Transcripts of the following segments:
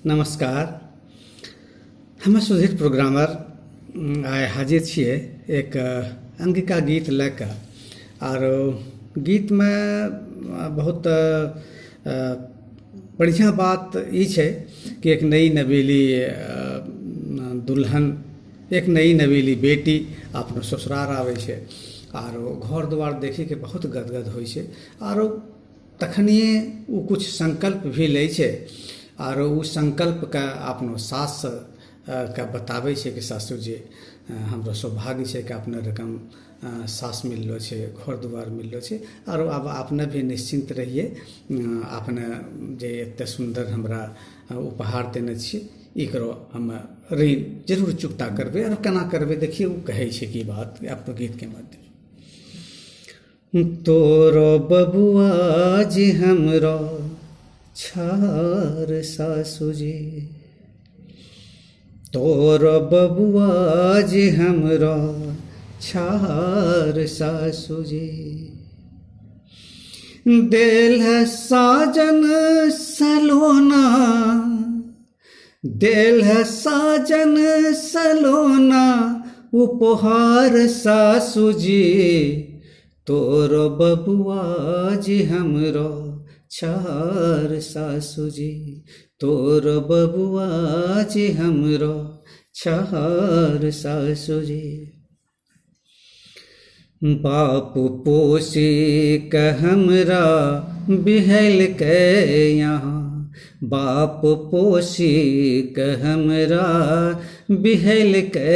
नमस्कार। हम सुधीर प्रोग्रामर आइ हाजिर छिए एक अंगिका गीत लेकर। और गीत में बहुत बढ़िया बात ई छै कि एक नई नवेली दुल्हन, एक नई नवेली बेटी अपनो ससुराल आबै छै और घर द्वार देखी के बहुत गदगद होइ छै और तखनिए वो कुछ संकल्प भी लै छै और उ संकल्प का अपनो सास का बताबै छै कि सासू जी हमरो सौभाग्य छै कि अपने रकम सास मिललो छै, घर द्वार मिललो छै और अब अपने भी निश्चिंत रहिए, अपने जे एते सुंदर हमरा उपहार देने छी एकरो हम ऋण जरूर चुकता करबे। और केना करबे देखिए वो कहै छै की बात अपनो गीत के माध्यम। तोरो बबुआ जी हमरो छार सासू जी, तोरो बबुआ जी हमरो छार सासू जी, देल है साजन सलोना, देल है साजन सलोना उपहार सासू जी, तोरो बबुआ जी हमरो छार सासू जी, तोरो बबुआ जी हमरो छार सासू जी। बाप पोसी के हमरा बिहल के यहाँ, बाप पोसी के हमरा बिहल के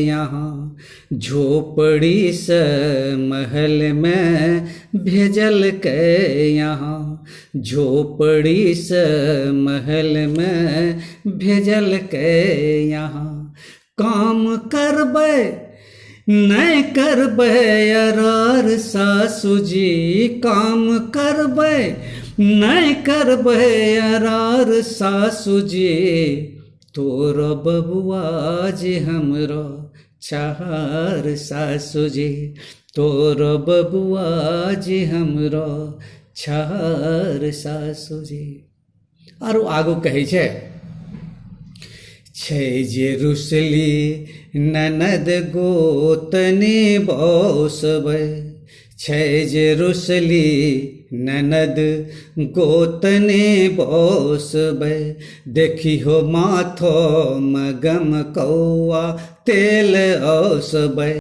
यहाँ, झोपड़ी से महल में भेजल के यहाँ, झोपड़ी से महल में भेजल के यहाँ। काम करबै नहीं करबै अरार सासू जी, काम करबै नहीं करबै अरार सासू जी, तोरो बबुआ जी हमरो छार सासू जी, तोरो बबुआ जी हमरो छार सासू जी। और आगू कहै छै जे रुसली ननद गोतनी बौसबै, छै जे रुसली ननद गोतनी बौसबै, देखी हो माथो मगम कौआ तेल औसबै।